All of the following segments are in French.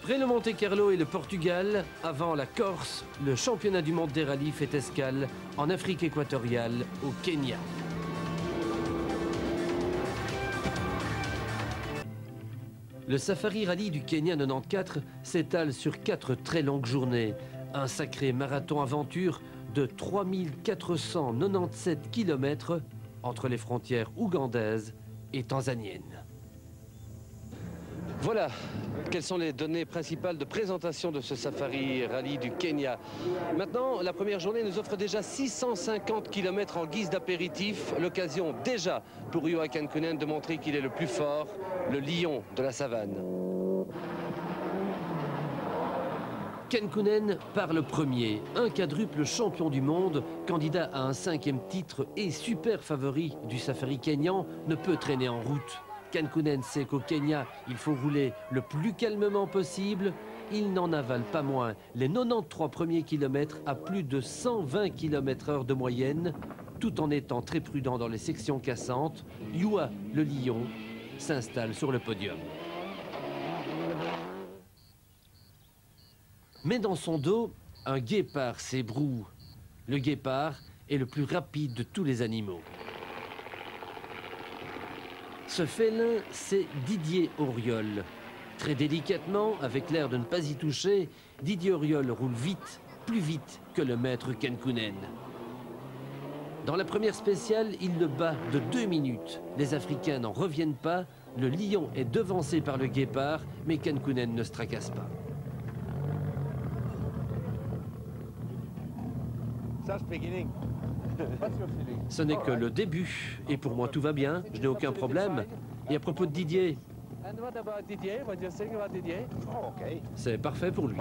Après le Monte-Carlo et le Portugal, avant la Corse, le championnat du monde des rallyes fait escale en Afrique équatoriale, au Kenya. Le Safari Rally du Kenya 94 s'étale sur 4 très longues journées. Un sacré marathon aventure de 3497 km entre les frontières ougandaises et tanzaniennes. Voilà, quelles sont les données principales de présentation de ce Safari Rally du Kenya. Maintenant, la première journée nous offre déjà 650 km en guise d'apéritif. L'occasion déjà pour Juha Kankkunen de montrer qu'il est le plus fort, le lion de la savane. Kankkunen part le premier, un quadruple champion du monde, candidat à un 5e titre et super favori du Safari kenyan, ne peut traîner en route. Kankkunen sait qu'au Kenya, il faut rouler le plus calmement possible. Il n'en avale pas moins les 93 premiers kilomètres à plus de 120 km/h de moyenne, tout en étant très prudent dans les sections cassantes. Juha, le lion, s'installe sur le podium. Mais dans son dos, un guépard s'ébroue. Le guépard est le plus rapide de tous les animaux. Ce félin, c'est Didier Auriol. Très délicatement, avec l'air de ne pas y toucher, Didier Auriol roule vite, plus vite que le maître Kankkunen. Dans la première spéciale, il le bat de 2 minutes. Les Africains n'en reviennent pas, le lion est devancé par le guépard, mais Kankkunen ne se tracasse pas. Ce n'est que le début, et pour moi tout va bien, je n'ai aucun problème. Et à propos de Didier, c'est parfait pour lui.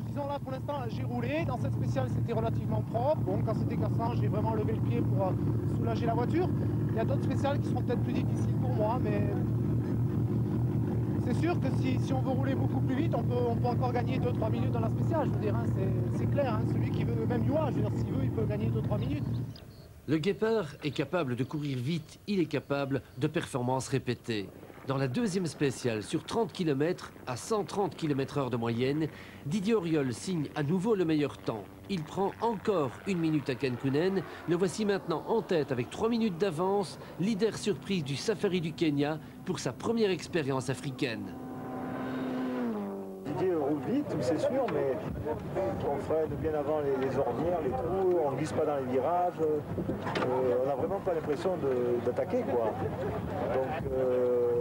Disons là pour l'instant j'ai roulé, dans cette spéciale c'était relativement propre, bon quand c'était cassant j'ai vraiment levé le pied pour soulager la voiture. Il y a d'autres spéciales qui seront peut-être plus difficiles pour moi, mais c'est sûr que si on veut rouler beaucoup plus vite, on peut encore gagner 2-3 minutes dans la spéciale, je veux dire, hein, c'est clair, hein, celui qui veut, même Juha, je veux dire, s'il veut, il peut gagner 2-3 minutes. Le guépard est capable de courir vite, il est capable de performances répétées. Dans la deuxième spéciale, sur 30 km à 130 km/h de moyenne, Didier Auriol signe à nouveau le meilleur temps. Il prend encore 1 minute à Kankkunen. Le voici maintenant en tête avec 3 minutes d'avance, leader surprise du Safari du Kenya pour sa première expérience africaine. Didier roule vite, c'est sûr, mais on freine bien avant les ornières, les trous, on ne glisse pas dans les virages. On n'a vraiment pas l'impression d'attaquer, quoi. Donc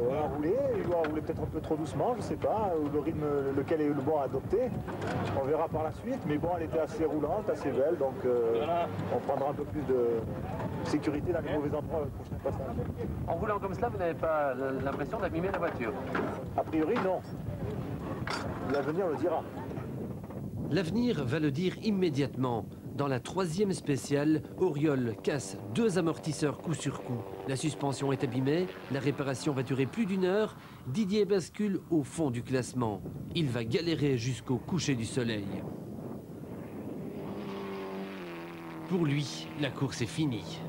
on a roulé, il doit rouler peut-être un peu trop doucement, je sais pas, ou le rythme lequel est le bon à adopter. On verra par la suite, mais bon, elle était assez roulante, assez belle, donc on prendra un peu plus de sécurité dans les mauvais endroits le prochain passage. En roulant comme cela, vous n'avez pas l'impression d'abîmer la voiture? A priori, non. L'avenir le dira. L'avenir va le dire immédiatement. Dans la troisième spéciale, Auriol casse 2 amortisseurs coup sur coup. La suspension est abîmée, la réparation va durer plus d'1 heure. Didier bascule au fond du classement. Il va galérer jusqu'au coucher du soleil. Pour lui, la course est finie.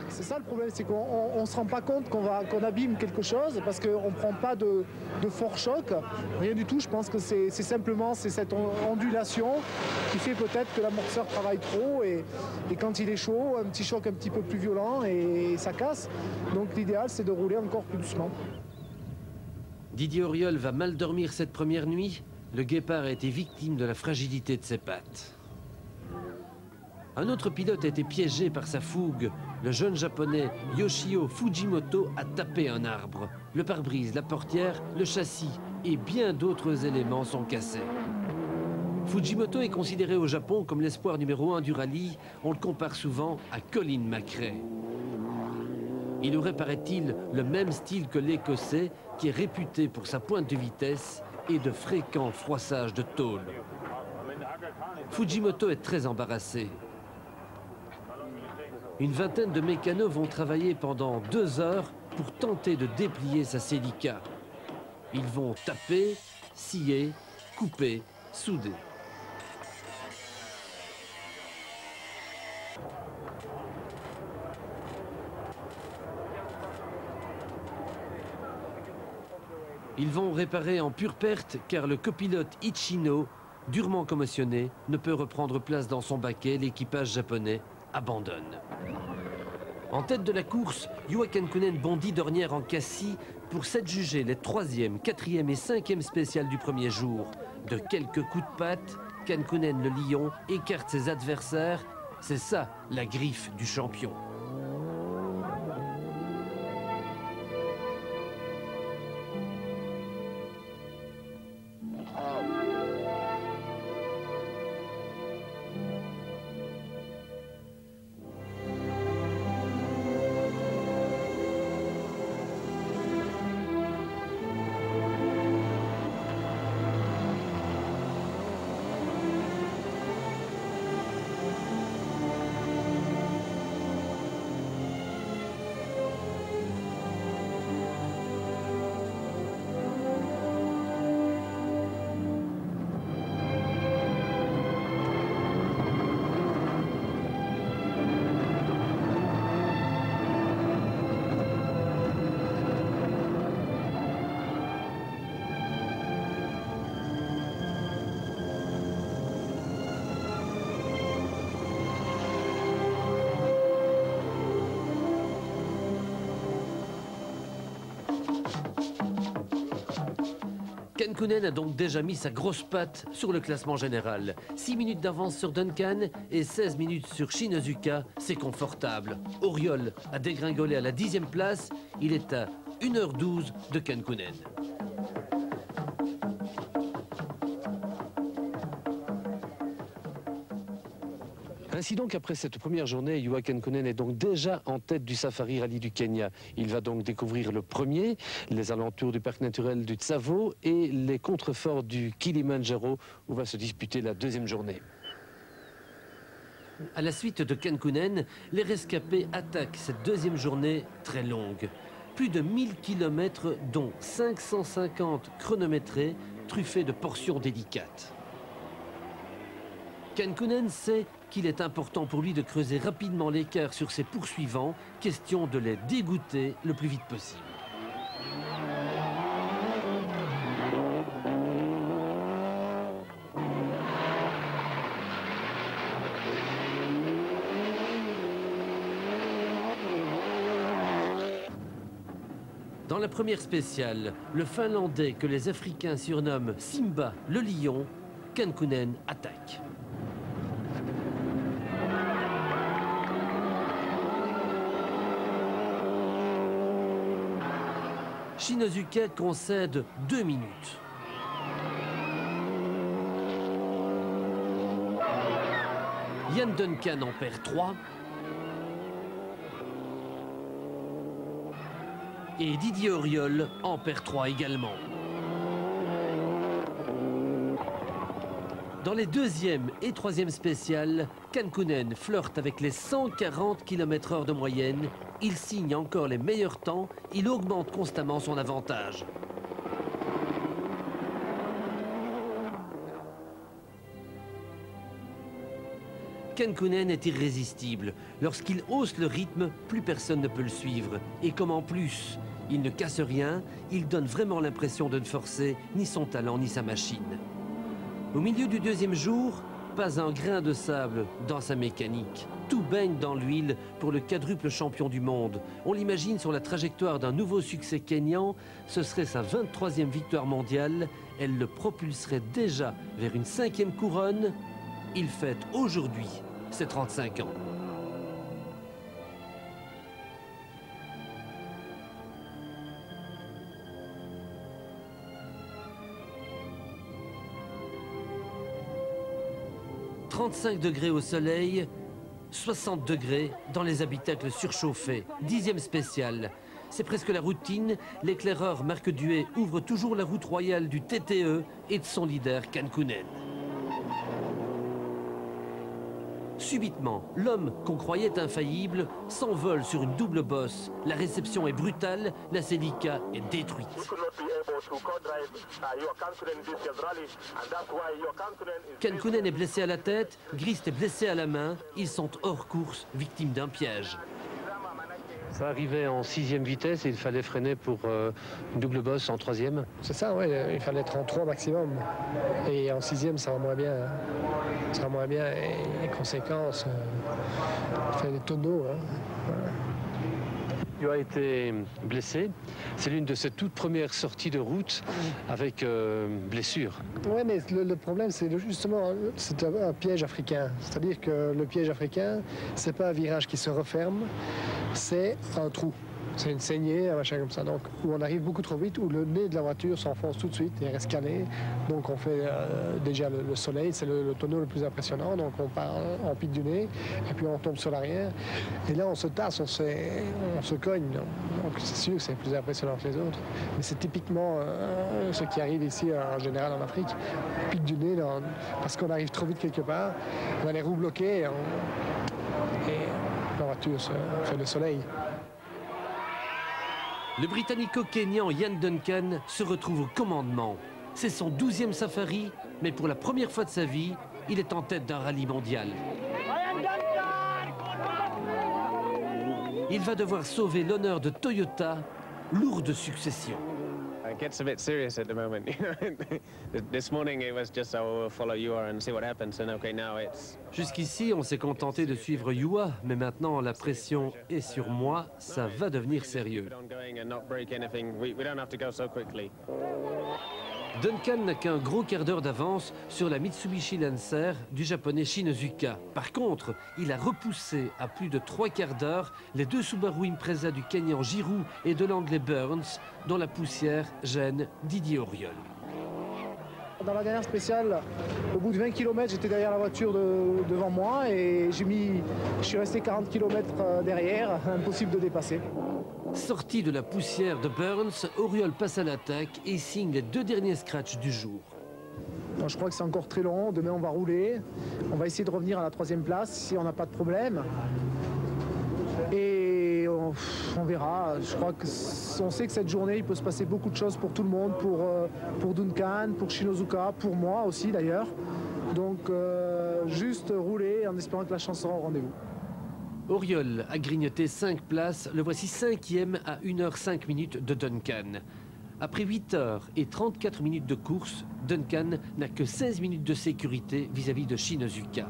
C'est ça le problème, c'est qu'on ne se rend pas compte qu'on abîme quelque chose parce qu'on ne prend pas de fort choc, rien du tout. Je pense que c'est simplement cette ondulation qui fait peut-être que l'amortisseur travaille trop et quand il est chaud, un petit choc un petit peu plus violent et ça casse. Donc l'idéal c'est de rouler encore plus doucement. Didier Auriol va mal dormir cette première nuit. Le guépard a été victime de la fragilité de ses pattes. Un autre pilote a été piégé par sa fougue. Le jeune japonais Yoshio Fujimoto a tapé un arbre. Le pare-brise, la portière, le châssis et bien d'autres éléments sont cassés. Fujimoto est considéré au Japon comme l'espoir numéro 1 du rallye. On le compare souvent à Colin McRae. Il aurait, paraît-il, le même style que l'Écossais, qui est réputé pour sa pointe de vitesse et de fréquents froissages de tôle. Fujimoto est très embarrassé. Une vingtaine de mécanos vont travailler pendant 2 heures pour tenter de déplier sa Celica. Ils vont taper, scier, couper, souder. Ils vont réparer en pure perte car le copilote Ichino, durement commotionné, ne peut reprendre place dans son baquet. L'équipage japonais abandonne. En tête de la course, Juha Kankkunen bondit d'ornière en cassis pour s'adjuger les 3e, 4e et 5e spéciales du premier jour. De quelques coups de patte, Kankkunen le lion écarte ses adversaires. C'est ça la griffe du champion. Kankkunen a donc déjà mis sa grosse patte sur le classement général. 6 minutes d'avance sur Duncan et 16 minutes sur Shinozuka, c'est confortable. Auriol a dégringolé à la 10e place, il est à 1h12 de Kankkunen. Ainsi donc, après cette première journée, Juha Kankkunen est donc déjà en tête du Safari Rally du Kenya. Il va donc découvrir le premier, les alentours du parc naturel du Tsavo et les contreforts du Kilimandjaro, où va se disputer la 2e journée. À la suite de Kankkunen, les rescapés attaquent cette 2e journée très longue. Plus de 1000 km, dont 550 chronométrés, truffés de portions délicates. Kankkunen sait qu'il est important pour lui de creuser rapidement l'écart sur ses poursuivants, question de les dégoûter le plus vite possible. Dans la première spéciale, le Finlandais que les Africains surnomment Simba le lion, Kankkunen attaque. Shinozuka concède 2 minutes. Jan Duncan en perd 3. Et Didier Auriol en perd 3 également. Dans les 2e et 3e spéciales, Kankkunen flirte avec les 140 km/h de moyenne. Il signe encore les meilleurs temps, il augmente constamment son avantage. Kankkunen est irrésistible. Lorsqu'il hausse le rythme, plus personne ne peut le suivre. Et comme en plus, il ne casse rien, il donne vraiment l'impression de ne forcer ni son talent ni sa machine. Au milieu du 2e jour, pas un grain de sable dans sa mécanique. Tout baigne dans l'huile pour le quadruple champion du monde. On l'imagine sur la trajectoire d'un nouveau succès kényan. Ce serait sa 23e victoire mondiale. Elle le propulserait déjà vers une 5e couronne. Il fête aujourd'hui ses 35 ans. « 35 degrés au soleil, 60 degrés dans les habitacles surchauffés. 10e spéciale. C'est presque la routine. L'éclaireur Marc Duet ouvre toujours la route royale du TTE et de son leader Kankkunen. Subitement, l'homme qu'on croyait infaillible s'envole sur une double bosse. La réception est brutale, la Celica est détruite. Kankkunen est blessé à la tête, Grist est blessé à la main. Ils sont hors course, victimes d'un piège. Ça arrivait en 6e vitesse et il fallait freiner pour une double bosse en 3e. C'est ça, oui, il fallait être en 3 maximum. Et en 6e, ça va moins bien. Ça va moins bien. Et les conséquences, il fait des tonneaux. Hein. Voilà. Tu as été blessé. C'est l'une de ses toutes premières sorties de route avec blessure. Oui, mais le problème, c'est justement, c'est un piège africain. C'est-à-dire que le piège africain, c'est pas un virage qui se referme, c'est un trou. C'est une saignée, un machin comme ça, donc où on arrive beaucoup trop vite, où le nez de la voiture s'enfonce tout de suite et reste calé. Donc on fait déjà le soleil, c'est le tonneau le plus impressionnant, donc on part en pique du nez, et puis on tombe sur l'arrière. Et là on se tasse, on se cogne, donc c'est sûr que c'est plus impressionnant que les autres. Mais c'est typiquement ce qui arrive ici en général en Afrique. On pique du nez parce qu'on arrive trop vite quelque part, on a les roues bloquées et la voiture se fait le soleil. Le Britannico-Kényan Ian Duncan se retrouve au commandement. C'est son 12e safari, mais pour la première fois de sa vie, il est en tête d'un rallye mondial. Il va devoir sauver l'honneur de Toyota, lourde succession. It gets a bit serious at the moment. This morning it was just we'll follow Yua and see what happens. And okay, now it's. Jusqu'ici, on s'est contenté de suivre Yua, mais maintenant la pression est sur moi, ça va devenir sérieux. Duncan n'a qu'un gros quart d'heure d'avance sur la Mitsubishi Lancer du japonais Shinozuka. Par contre, il a repoussé à plus de 3 quarts d'heure les 2 Subaru Impreza du Kenyan Giroux et de l'anglais Burns, dont la poussière gêne Didier Auriol. Dans la dernière spéciale, au bout de 20 km, j'étais derrière la voiture devant moi et je suis resté 40 km derrière, impossible de dépasser. Sorti de la poussière de Burns, Auriol passe à l'attaque et signe les 2 derniers scratchs du jour. Non, je crois que c'est encore très long. Demain, on va rouler. On va essayer de revenir à la 3e place si on n'a pas de problème. Et on verra. Je crois qu'on sait que cette journée, il peut se passer beaucoup de choses pour tout le monde, pour Duncan, pour Shinozuka, pour moi aussi d'ailleurs. Donc, juste rouler en espérant que la chance sera au rendez-vous. Auriol a grignoté 5 places, le voici 5e à 1h05 de Duncan. Après 8 heures et 34 minutes de course, Duncan n'a que 16 minutes de sécurité vis-à-vis de Shinozuka.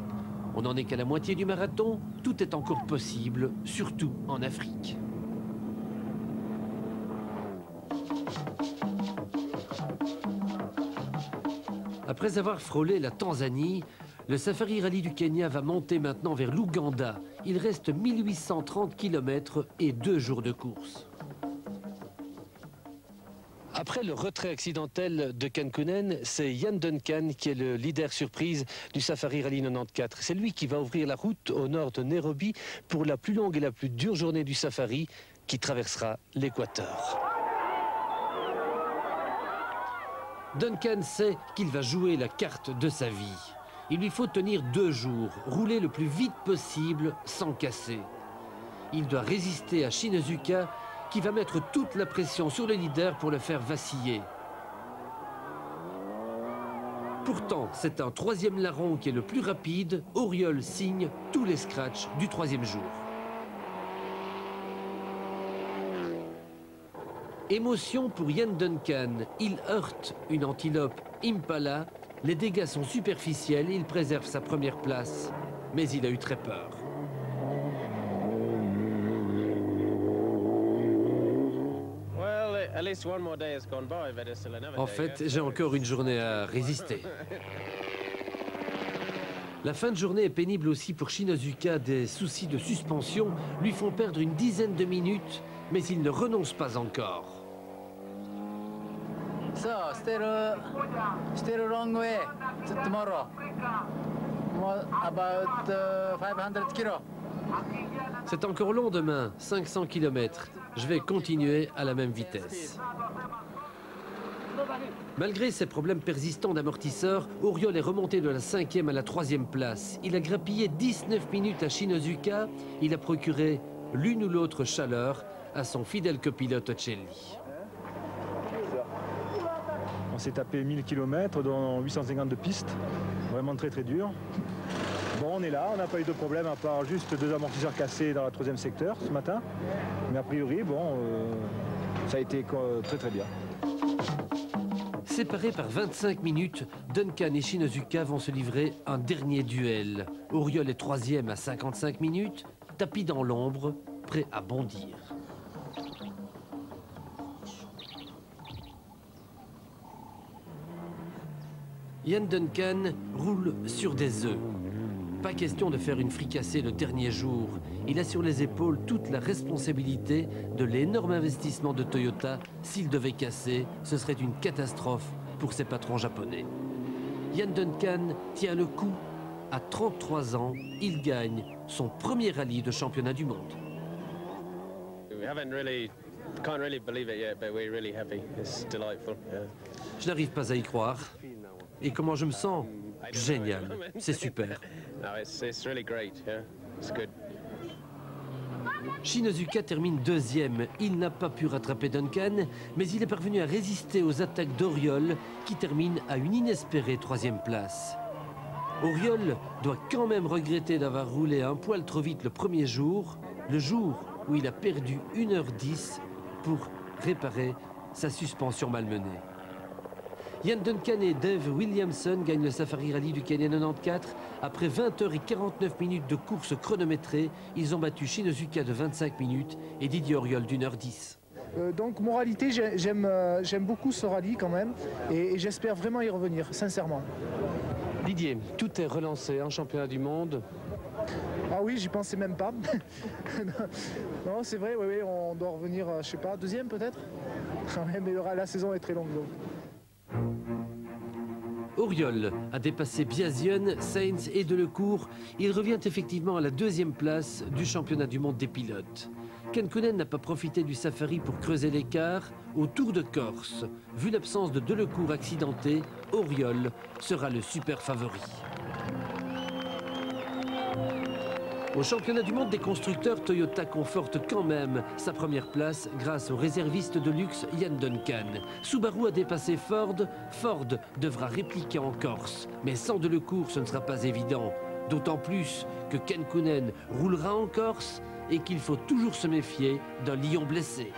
On n'en est qu'à la moitié du marathon, tout est encore possible, surtout en Afrique. Après avoir frôlé la Tanzanie, le Safari Rally du Kenya va monter maintenant vers l'Ouganda. Il reste 1830 km et 2 jours de course. Après le retrait accidentel de Kankunen, c'est Ian Duncan qui est le leader surprise du Safari Rally 94. C'est lui qui va ouvrir la route au nord de Nairobi pour la plus longue et la plus dure journée du Safari qui traversera l'Équateur. Duncan sait qu'il va jouer la carte de sa vie. Il lui faut tenir 2 jours, rouler le plus vite possible sans casser. Il doit résister à Shinozuka qui va mettre toute la pression sur le leader pour le faire vaciller. Pourtant, c'est un 3e larron qui est le plus rapide. Auriol signe tous les scratchs du 3e jour. Émotion pour Ian Duncan. Il heurte une antilope Impala. Les dégâts sont superficiels, il préserve sa première place, mais il a eu très peur. En fait, j'ai encore une journée à résister. La fin de journée est pénible aussi pour Shinozuka. Des soucis de suspension lui font perdre une dizaine de minutes, mais il ne renonce pas encore. So, still long way tomorrow. About 500 kilos. C'est encore long demain, 500 km. Je vais continuer à la même vitesse. Malgré ses problèmes persistants d'amortisseur, Auriol est remonté de la 5e à la 3e place. Il a grappillé 19 minutes à Shinozuka. Il a procuré l'une ou l'autre chaleur à son fidèle copilote Ocelli. On s'est tapé 1000 km, dont 850 de piste, vraiment très très dur. Bon, on est là, on n'a pas eu de problème à part juste 2 amortisseurs cassés dans la 3e secteur ce matin. Mais a priori, bon, ça a été très très bien. Séparés par 25 minutes, Duncan et Shinozuka vont se livrer un dernier duel. Auriol est 3e à 55 minutes, tapis dans l'ombre, prêt à bondir. Ian Duncan roule sur des œufs. Pas question de faire une fricassée le dernier jour. Il a sur les épaules toute la responsabilité de l'énorme investissement de Toyota. S'il devait casser, ce serait une catastrophe pour ses patrons japonais. Ian Duncan tient le coup. À 33 ans, il gagne son premier rallye de championnat du monde. Can't really believe it yet, but we're really happy. It's delightful. Yeah. Je n'arrive pas à y croire. Et comment je me sens? Génial, c'est super. No, it's really great. Yeah, it's good. Shinozuka termine 2e. Il n'a pas pu rattraper Duncan, mais il est parvenu à résister aux attaques d'Auriol, qui termine à une inespérée 3e place. Auriol doit quand même regretter d'avoir roulé un poil trop vite le premier jour, le jour où il a perdu 1h10 pour réparer sa suspension malmenée. Ian Duncan et Dave Williamson gagnent le Safari Rally du Kenya 94. Après 20h49 minutes de course chronométrée, ils ont battu Shinozuka de 25 minutes et Didier Auriol d'1h10. Donc moralité, j'aime beaucoup ce rallye quand même et j'espère vraiment y revenir, sincèrement. Didier, tout est relancé en championnat du monde. Ah oui, j'y pensais même pas. Non, c'est vrai, oui, on doit revenir, je sais pas, 2e peut-être. Mais la saison est très longue donc. Auriol a dépassé Biasion, Sainz et Delecourt. Il revient effectivement à la 2e place du championnat du monde des pilotes. Kenkunen n'a pas profité du safari pour creuser l'écart. Au Tour de Corse, vu l'absence de Delecourt accidenté, Auriol sera le super favori. Au championnat du monde des constructeurs, Toyota conforte quand même sa première place grâce au réserviste de luxe Ian Duncan. Subaru a dépassé Ford. Ford devra répliquer en Corse. Mais sans Delecourt, ce ne sera pas évident. D'autant plus que Kenkunen roulera en Corse et qu'il faut toujours se méfier d'un lion blessé.